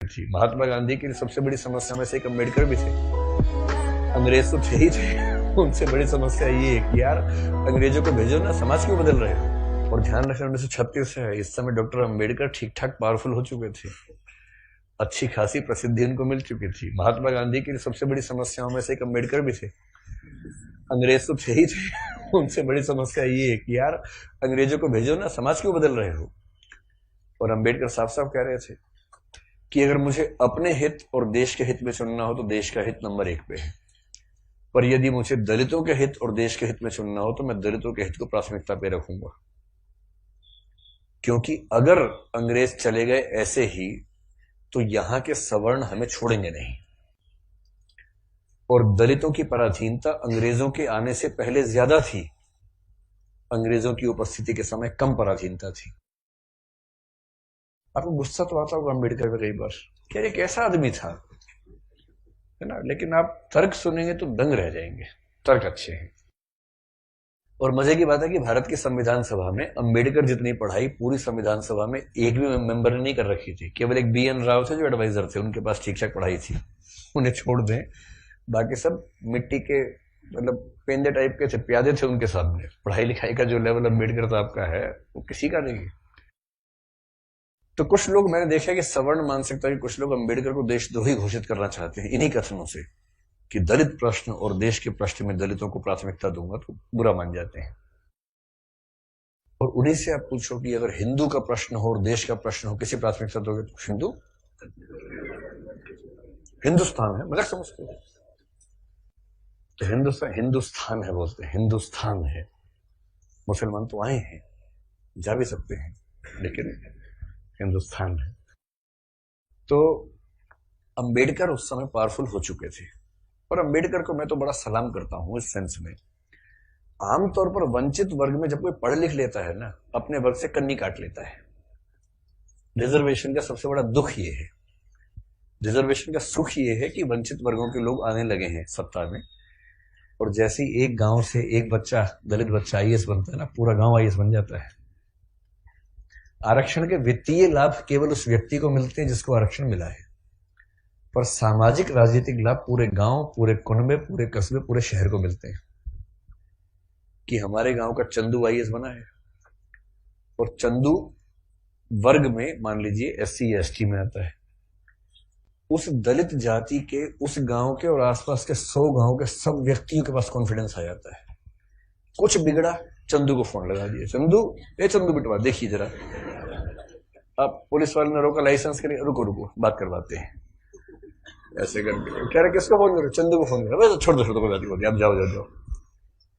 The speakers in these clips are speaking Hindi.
थी। महात्मा गांधी की सबसे बड़ी समस्या में से एक अम्बेडकर भी थे। अंग्रेज तो थे ही थे, उनसे बड़ी समस्या ये है कि यार अंग्रेजों को भेजो ना, समाज क्यों बदल रहे हो। और ध्यान रखना 1936 है, इस समय डॉक्टर अम्बेडकर ठीक ठाक पावरफुल हो चुके थे, अच्छी खासी प्रसिद्धि उनको मिल चुकी थी। महात्मा गांधी की सबसे बड़ी समस्याओं में से एक अम्बेडकर भी थे। अंग्रेज तो थे ही थे, उनसे बड़ी समस्या ये है कि यार अंग्रेजों को भेजो ना, समाज क्यों बदल रहे हो। और अम्बेडकर साफ साफ कह रहे थे कि अगर मुझे अपने हित और देश के हित में चुनना हो तो देश का हित नंबर 1 पे है, पर यदि मुझे दलितों के हित और देश के हित में चुनना हो तो मैं दलितों के हित को प्राथमिकता पे रखूंगा, क्योंकि अगर अंग्रेज चले गए ऐसे ही तो यहां के सवर्ण हमें छोड़ेंगे नहीं। और दलितों की पराधीनता अंग्रेजों के आने से पहले ज्यादा थी, अंग्रेजों की उपस्थिति के समय कम पराधीनता थी। आपको गुस्सा तो आता होगा अम्बेडकर पे कई बार, क्या ये कैसा आदमी था, है ना, लेकिन आप तर्क सुनेंगे तो दंग रह जाएंगे, तर्क अच्छे हैं। और मजे की बात है कि भारत की संविधान सभा में अम्बेडकर जितनी पढ़ाई पूरी संविधान सभा में एक भी मेंबर ने नहीं कर रखी थी। केवल एक BN राव थे जो एडवाइजर थे, उनके पास ठीक ठाक पढ़ाई थी, उन्हें छोड़ दें, बाकी सब मिट्टी के मतलब पेंदे टाइप के थे, प्यादे थे उनके सामने। पढ़ाई लिखाई का जो लेवल अम्बेडकर साहब का है वो किसी का नहीं है। तो कुछ लोग मैंने देखा कि सवर्ण मानसिकता के कुछ लोग अम्बेडकर को देशद्रोही घोषित करना चाहते हैं इन्हीं कथनों से कि दलित प्रश्न और देश के प्रश्न में दलितों को प्राथमिकता दूंगा तो बुरा मान जाते हैं। और उन्हीं से आप पूछो कि अगर हिंदू का प्रश्न हो और देश का प्रश्न हो, किसी प्राथमिकता दोगे तो हिंदू, हिंदुस्तान है, मगर समझते हो तो हिंदुस्तान है बोलते हैं, हिंदुस्तान है। मुसलमान तो आए हैं, जा भी सकते हैं, लेकिन हिंदुस्तान है। तो अंबेडकर उस समय पावरफुल हो चुके थे, और अंबेडकर को मैं तो बड़ा सलाम करता हूं इस सेंस में। आमतौर पर वंचित वर्ग में जब कोई पढ़ लिख लेता है ना, अपने वर्ग से कन्नी काट लेता है। रिजर्वेशन का सबसे बड़ा दुख ये है, रिजर्वेशन का सुख ये है कि वंचित वर्गों के लोग आने लगे हैं सत्ता में, और जैसे ही एक गांव से एक बच्चा, दलित बच्चा IAS बनता है ना, पूरा गांव IAS बन जाता है। आरक्षण के वित्तीय लाभ केवल उस व्यक्ति को मिलते हैं जिसको आरक्षण मिला है, पर सामाजिक राजनीतिक लाभ पूरे गांव, पूरे कुनबे, पूरे कस्बे, पूरे शहर को मिलते हैं। कि हमारे गांव का चंदू IAS बना है, और चंदू वर्ग में मान लीजिए SC या ST में आता है, उस दलित जाति के उस गांव के और आसपास के 100 गांव के सब व्यक्तियों के पास कॉन्फिडेंस आ जाता है। कुछ बिगड़ा, चंदू को फोन लगा दिया, चंदू बिटवा देखिए जरा। अब पुलिस वाले ने रोका, लाइसेंस के लिए, रुको रुको बात करवाते हैं, ऐसे करके कह रहे किसको फोन करो, चंदू को फोन करो। छोड़ दो कोई बात नहीं, आप जाओ,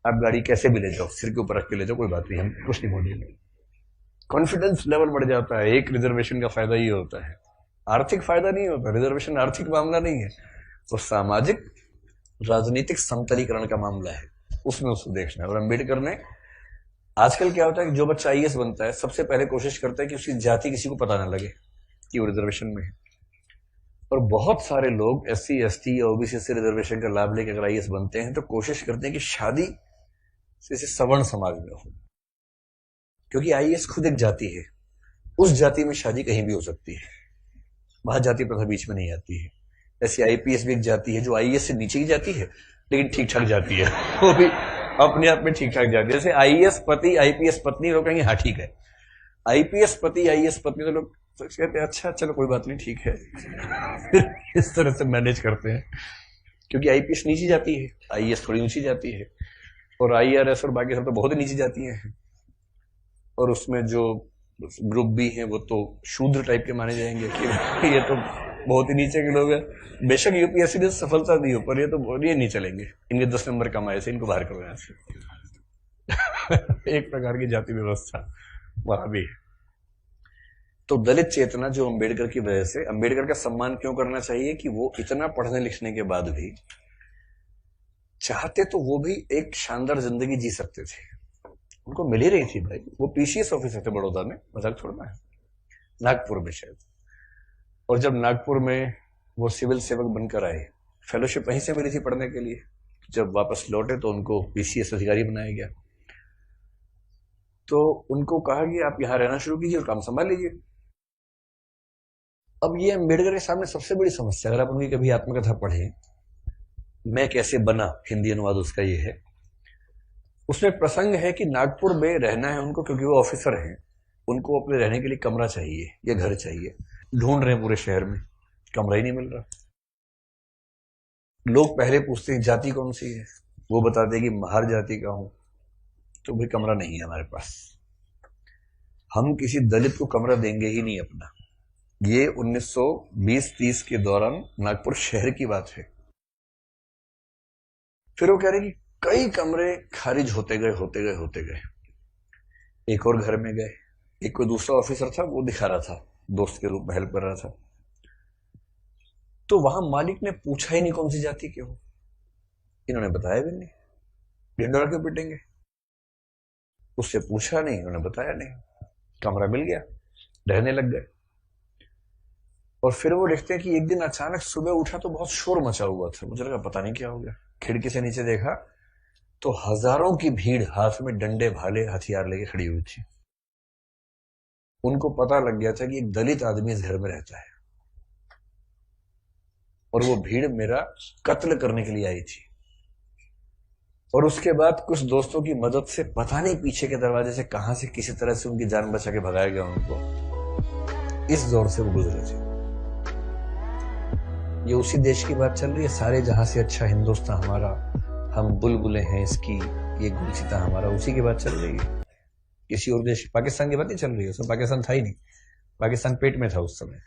आप गाड़ी कैसे भी ले जाओ, सिर के ऊपर रख के ले जाओ, कोई बात नहीं, हम कुछ नहीं बोलेंगे। कॉन्फिडेंस लेवल बढ़ जाता है। एक रिजर्वेशन का फायदा ये होता है, आर्थिक फायदा नहीं होता, रिजर्वेशन आर्थिक मामला नहीं है, तो सामाजिक राजनीतिक समतलीकरण का मामला है, उसमें उसको देखना है। और अम्बेडकर ने, आजकल क्या होता है कि जो बच्चा IAS बनता है सबसे पहले कोशिश करता है कि उसकी जाति किसी को पता ना लगे कि वो रिजर्वेशन में है। और बहुत सारे लोग SC ST या OBC से रिजर्वेशन का लाभ लेकर अगर IAS बनते हैं तो कोशिश करते हैं कि शादी जैसे सवर्ण समाज में हो, क्योंकि IAS खुद एक जाति है, उस जाति में शादी कहीं भी हो सकती है, वहां जाति प्रथा बीच में नहीं आती है। ऐसे IPS भी एक जाति है जो IAS से नीचे की जाती है, लेकिन ठीक ठाक जाती है, वो भी अपने आप में ठीक ठाक जाती है। जैसे IAS पति IPS पत्नी, लोग कहेंगे हाँ ठीक है, IPS पति IAS पत्नी, तो लोग कहते हैं अच्छा चलो कोई बात नहीं ठीक है, इस तरह से मैनेज करते हैं, क्योंकि IPS नीची जाती है, IAS थोड़ी ऊंची जाती है, और IRS और बाकी सब तो बहुत ही नीची जाती हैं, और उसमें जो ग्रुप भी हैं वो तो शूद्र टाइप के माने जाएंगे कि ये तो बहुत ही नीचे के लोग हैं। बेशक UPSC ने सफलता दी हो, पर ये नहीं चलेंगे, इनके 10 नंबर कम आए थे, इनको बाहर करो यहाँ से। एक प्रकार की जाति व्यवस्था वहां भी है। तो दलित चेतना जो अम्बेडकर की वजह से, अम्बेडकर का सम्मान क्यों करना चाहिए कि वो इतना पढ़ने लिखने के बाद भी चाहते तो वो भी एक शानदार जिंदगी जी सकते थे, उनको मिल ही रही थी भाई। वो PCS ऑफिसर थे बड़ौदा में, मजाक छोड़ना है, नागपुर में शायद। और जब नागपुर में वो सिविल सेवक बनकर आए, फेलोशिप वहीं से मिली थी पढ़ने के लिए, जब वापस लौटे तो उनको PCS अधिकारी बनाया गया। तो उनको कहा कि आप यहां रहना शुरू कीजिए और काम संभाल लीजिए। अब ये अम्बेडकर के सामने सबसे बड़ी समस्या, अगर आप उनकी कभी आत्मकथा पढ़े, मैं कैसे बना, हिंदी अनुवाद उसका ये है। उसमें एक प्रसंग है कि नागपुर में रहना है उनको, क्योंकि वो ऑफिसर हैं, उनको अपने रहने के लिए कमरा चाहिए या घर चाहिए। ढूंढ रहे हैं पूरे शहर में, कमरा ही नहीं मिल रहा। लोग पहले पूछते हैं जाति कौन सी है, वो बताते हैं कि महार जाति का हूं। तो भाई कमरा नहीं है हमारे पास, हम किसी दलित को कमरा देंगे ही नहीं अपना। ये 1920-30 के दौरान नागपुर शहर की बात है। फिर वो कह रहे कि कई कमरे खारिज होते गए। एक और घर में गए, एक कोई दूसरा ऑफिसर था, वो दिखा रहा था, दोस्त के रूप में हेल्प कर रहा था। तो वहां मालिक ने पूछा ही नहीं कौन सी जाति के हो, इन्होंने बताया भी नहीं, ढिंडोरा क्यों पिटेंगे। उससे पूछा नहीं, उन्होंने बताया नहीं, कमरा मिल गया, रहने लग गए। और फिर वो देखते हैं कि एक दिन अचानक सुबह उठा तो बहुत शोर मचा हुआ था। मुझे लगा पता नहीं क्या हो गया, खिड़की से नीचे देखा तो हजारों की भीड़ हाथ में डंडे भाले हथियार लेके खड़ी हुई थी। उनको पता लग गया था कि एक दलित आदमी इस घर में रहता है और वो भीड़ मेरा कत्ल करने के लिए आई थी। और उसके बाद कुछ दोस्तों की मदद से पता नहीं पीछे के दरवाजे से कहां से किसी तरह से उनकी जान बचा के भगाया गया उनको। इस दौर से वो गुजरे थे। ये उसी देश की बात चल रही है, सारे जहां से अच्छा हिंदुस्तान हमारा, हम बुलबुलें हैं इसकी, ये गुलसिता हमारा, उसी की बात चल रही है। किसी और देश, पाकिस्तान की बात नहीं चल रही है, उसमें पाकिस्तान था ही नहीं, पाकिस्तान पेट में था उस समय।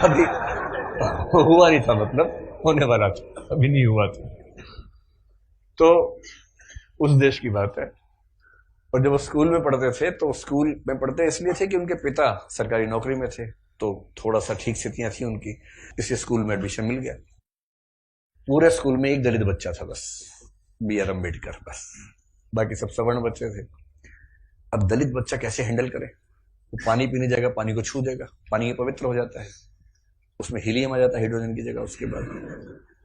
अभी हुआ नहीं था, मतलब होने वाला था, अभी नहीं हुआ था। तो उस देश की बात है। और जब वो स्कूल में पढ़ते थे तो स्कूल में पढ़ते इसलिए थे कि उनके पिता सरकारी नौकरी में थे, तो थोड़ा सा ठीक स्थितियां थी उनकी, इसी स्कूल में एडमिशन मिल गया। पूरे स्कूल में एक दलित बच्चा था बस, बी.आर. अम्बेडकर, बस, बाकी सब सवर्ण बच्चे थे। अब दलित बच्चा कैसे हैंडल करे, वो पानी पीने जाएगा, पानी को छू देगा, पानी पवित्र हो जाता है, उसमें हीलियम आ जाता है हाइड्रोजन की जगह। उसके बाद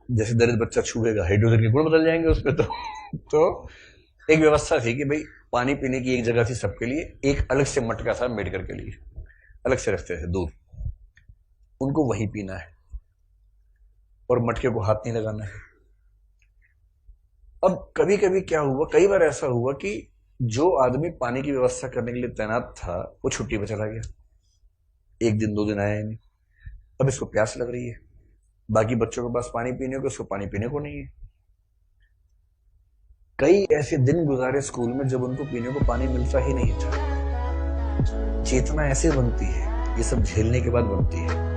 जैसे दलित बच्चा छूएगा, हाइड्रोजन के गुण बदल जाएंगे उसमें। तो एक व्यवस्था थी कि भाई पानी पीने की एक जगह थी सबके लिए, एक अलग से मटका था अम्बेडकर के लिए, अलग से रखते थे दूर, उनको वहीं पीना है और मटके को हाथ नहीं लगाना है। अब कभी कभी क्या हुआ, कई बार ऐसा हुआ कि जो आदमी पानी की व्यवस्था करने के लिए तैनात था वो छुट्टी पर चला गया, एक दिन 2 दिन आया नहीं। अब इसको प्यास लग रही है, बाकी बच्चों के पास पानी पीने को, इसको पानी पीने को नहीं है। कई ऐसे दिन गुजारे स्कूल में जब उनको पीने को पानी मिलता ही नहीं था। चेतना ऐसे बनती है, ये सब झेलने के बाद बनती है।